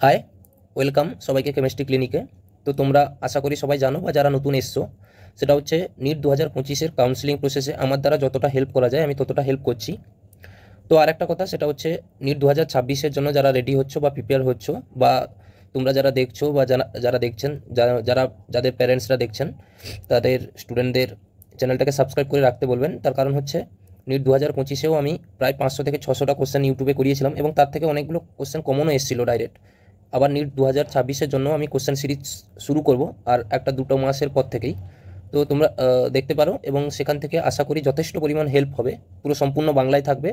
High, welcome সবাইকে chemistry ক্লিনিকে। তো তোমরা আশা করি সবাই জানো বা যারা নতুন এসছো, সেটা হচ্ছে নিট 2025-এর কাউন্সিলিং প্রসেসে আমার দ্বারা যতটা হেল্প করা যায় আমি ততটা হেল্প করছি। তো আর একটা কথা, সেটা হচ্ছে নিট 2026-এর জন্য যারা রেডি হচ্ছ বা প্রিপেয়ার হচ্ছ, বা তোমরা যারা দেখছো বা যারা দেখছেন, যাদের প্যারেন্টসরা দেখছেন, তাদের স্টুডেন্টদের চ্যানেলটাকে সাবস্ক্রাইব করে রাখতে বলবেন। তার কারণ হচ্ছে নিট 2025-এও আমি প্রায় 500 থেকে 600টা কোশ্চেন ইউটিউবে করিয়েছিলাম এবং তার থেকে অনেকগুলো কোশ্চেন কমনও এসেছিলো ডাইরেক্ট। আবার নিট 2026-এর জন্য আমি কোশ্চেন সিরিজ শুরু করব আর একটা দুটো মাসের পর থেকেই। তো তোমরা দেখতে পারো এবং সেখান থেকে আশা করি যথেষ্ট পরিমাণ হেল্প হবে, পুরো সম্পূর্ণ বাংলায় থাকবে।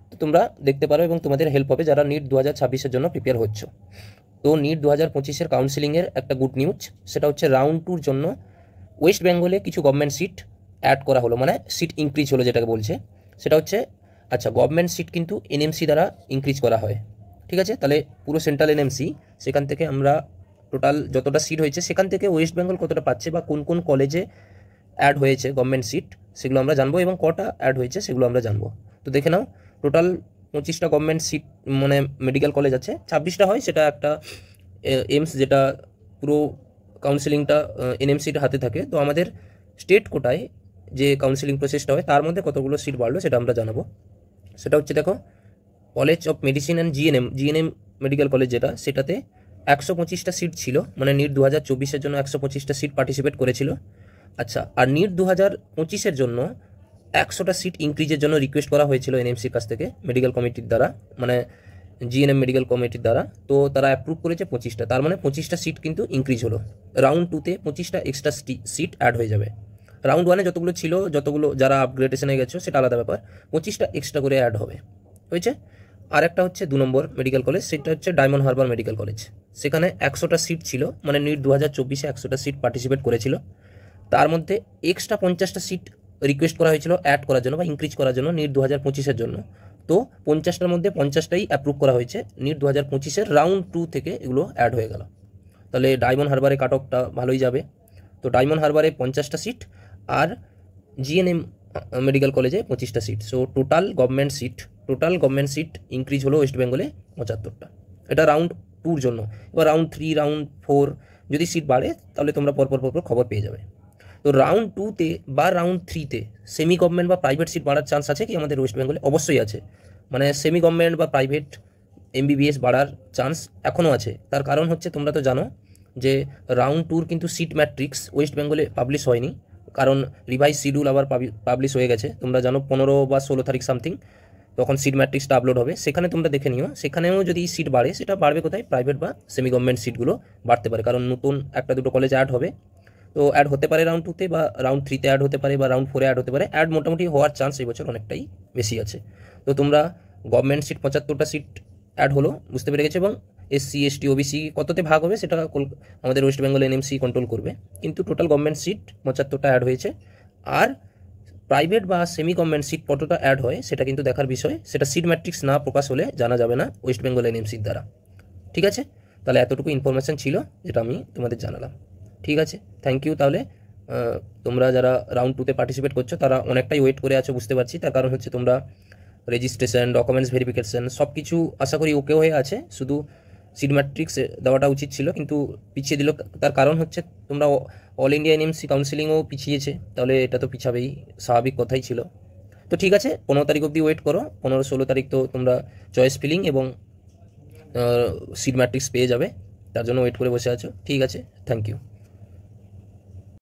তো তোমরা দেখতে পারো এবং তোমাদের হেল্প হবে যারা নিট 2026-এর জন্য প্রিপেয়ার হচ্ছ। তো নিট 2025-এর কাউন্সিলিংয়ের একটা গুড নিউজ, সেটা হচ্ছে রাউন্ড টুর জন্য ওয়েস্ট বেঙ্গলে কিছু গভর্নমেন্ট সিট অ্যাড করা হলো, মানে সিট ইনক্রিজ হলো যেটাকে বলছে। সেটা হচ্ছে গভর্নমেন্ট সিট কিন্তু এনএমসি দ্বারা ইনক্রিজ করা হয়, ঠিক আছে? তাহলে পুরো সেন্ট্রাল এনএমসি, সেখান থেকে আমরা টোটাল যতটা সিট হয়েছে সেখান থেকে ওয়েস্ট বেঙ্গল কতটা পাচ্ছে বা কোন কোন কলেজে অ্যাড হয়েছে গভর্নমেন্ট সিট সেগুলো আমরা জানবো এবং কটা অ্যাড হয়েছে সেগুলো আমরা জানবো। তো দেখে নাও, টোটাল 25টা গভর্নমেন্ট সিট মানে মেডিকেল কলেজ আছে, 26টা হয় সেটা একটা এইমস, যেটা পুরো কাউন্সিলিংটা এনএমসির হাতে থাকে। তো আমাদের স্টেট কোটায় যে কাউন্সিলিং প্রসেসটা হয় তার মধ্যে কতগুলো সিট বাড়লো সেটা আমরা জানাবো। সেটা হচ্ছে দেখো, college of medicine and GNM medical college যেটা, সেটাতে 125টা সিট ছিল, মানে নিট 2024-এর জন্য 125টা সিট পার্টিসিপেট করেছিল। আচ্ছা, আর নিট 2025-এর জন্য 100টা সিট ইনক্রিজের জন্য রিকোয়েস্ট করা হয়েছিল এনএমসির কাছ থেকে মেডিকেল কমিটির দ্বারা, মানে জিএনএম মেডিকেল কমিটির দ্বারা। তো তারা অ্যাপ্রুভ করেছে 25টা, তার মানে 25টা সিট কিন্তু ইনক্রিজ হলো। রাউন্ড টুতে 25টা এক্সট্রা সিট অ্যাড হয়ে যাবে। রাউন্ড ওয়ানে যতগুলো ছিল, যতগুলো যারা আপগ্রেডেশনে গেছো সেটা আলাদা ব্যাপার, 25টা এক্সট্রা করে অ্যাড হবে, হয়েছে। আর একটা হচ্ছে 2 নম্বর মেডিকেল কলেজ, সেটা হচ্ছে ডায়মন্ড হারবার মেডিকেল কলেজ। সেখানে 100টা সিট ছিল, মানে নিট 2024-এ 100টা সিট পার্টিসিপেট করেছিল। তার মধ্যে এক্সট্রা 50টা সিট রিকোয়েস্ট করা হয়েছিল অ্যাড করার জন্য বা ইনক্রিজ করার জন্য নিট 2025-এর জন্য। তো 50টার মধ্যে 50টাই অ্যাপ্রুভ করা হয়েছে, নিট 2025-এর রাউন্ড 2 থেকে এগুলো অ্যাড হয়ে গেল। তাহলে ডায়মন্ড হারবারে কাট অফটা ভালোই যাবে। তো ডায়মন্ড হারবারে 50টা সিট আর জিএনএম মেডিকেল কলেজে 25টা seat. So total government seat increase হলো ওয়েস্ট বেঙ্গলে 75টা। এটা রাউন্ড 2-র জন্য। এবার রাউন্ড 3, রাউন্ড 4 যদি সিট বাড়ে তাহলে তোমরা পরপর খবর পেয়ে যাবে। তো রাউন্ড 2-তে বা রাউন্ড 3-তে সেমি গভর্নমেন্ট বা প্রাইভেট সিট বাড়ার চান্স আছে কি আমাদের ওয়েস্ট বেঙ্গলে? অবশ্যই আছে। মানে সেমি গভর্নমেন্ট বা প্রাইভেট এমবিবিএস বাড়ার চান্স এখনও আছে। তার কারণ হচ্ছে, তোমরা তো জানো যে রাউন্ড 2-র কিন্তু সিট ম্যাট্রিক্স ওয়েস্ট বেঙ্গলে পাবলিশ হয়নি, কারণ রিভাইজ শিডিউল আবার পাবলিশ হয়ে গেছে। তোমরা জানো 15 বা 16 তারিখ সামথিং তখন সিট ম্যাট্রিক্সটা আপলোড হবে, সেখানে তোমরা দেখে নিও। সেখানেও যদি সিট বাড়ে, সেটা বাড়বে কোথায়? প্রাইভেট বা সেমি গভর্নমেন্ট সিটগুলো বাড়তে পারে, কারণ নতুন একটা দুটো কলেজ অ্যাড হবে। তো অ্যাড হতে পারে রাউন্ড 2-তে বা রাউন্ড 3-তে অ্যাড হতে পারে বা রাউন্ড 4-এ অ্যাড হতে পারে। অ্যাড মোটামুটি হওয়ার চান্স এই বছর অনেকটাই বেশি আছে। তো তোমরা গভর্নমেন্ট সিট 75টা সিট অ্যাড হলো, বুঝতে পেরে গেছো। এবং এসসি এসটি ওবিসি কততে ভাগ হবে সেটা আমাদের ওয়েস্ট বেঙ্গল এনএমসি কন্ট্রোল করবে, কিন্তু টোটাল গভর্নমেন্ট সিট 75টা অ্যাড হয়েছে। আর প্রাইভেট বা সেমি গভর্নমেন্ট সিট কতটা অ্যাড হয় সেটা কিন্তু দেখার বিষয়, সেটা সিট ম্যাট্রিক্স না প্রকাশ হলে জানা যাবে না ওয়েস্ট বেঙ্গল এনএমসির দ্বারা, ঠিক আছে? তাহলে এতটুকু ইনফরমেশান ছিল যেটা আমি তোমাদের জানালাম, ঠিক আছে? Thank you. তাহলে তোমরা যারা রাউন্ড 2-তে পার্টিসিপেট করছো তারা অনেকটাই ওয়েট করে আছো, বুঝতে পারছি। তার কারণ হচ্ছে তোমরা রেজিস্ট্রেশন, ডকুমেন্টস ভেরিফিকেশন সব কিছু আশা করি ওকে হয়ে আছে, শুধু সিট ম্যাট্রিক্স দেওয়াটা উচিত ছিল কিন্তু পিছিয়ে দিল। তার কারণ হচ্ছে তোমরা অল ইন্ডিয়া এনএমসি কাউন্সিলিংও পিছিয়েছে, তাহলে এটা তো পিছাবেই, স্বাভাবিক কথাই ছিল। তো ঠিক আছে, 15 তারিখ অবধি ওয়েট করো। 15-16 তারিখ তো তোমরা চয়েস ফিলিং এবং সিট ম্যাট্রিক্স পেয়ে যাবে, তার জন্য ওয়েট করে বসে আছো, ঠিক আছে? Thank you.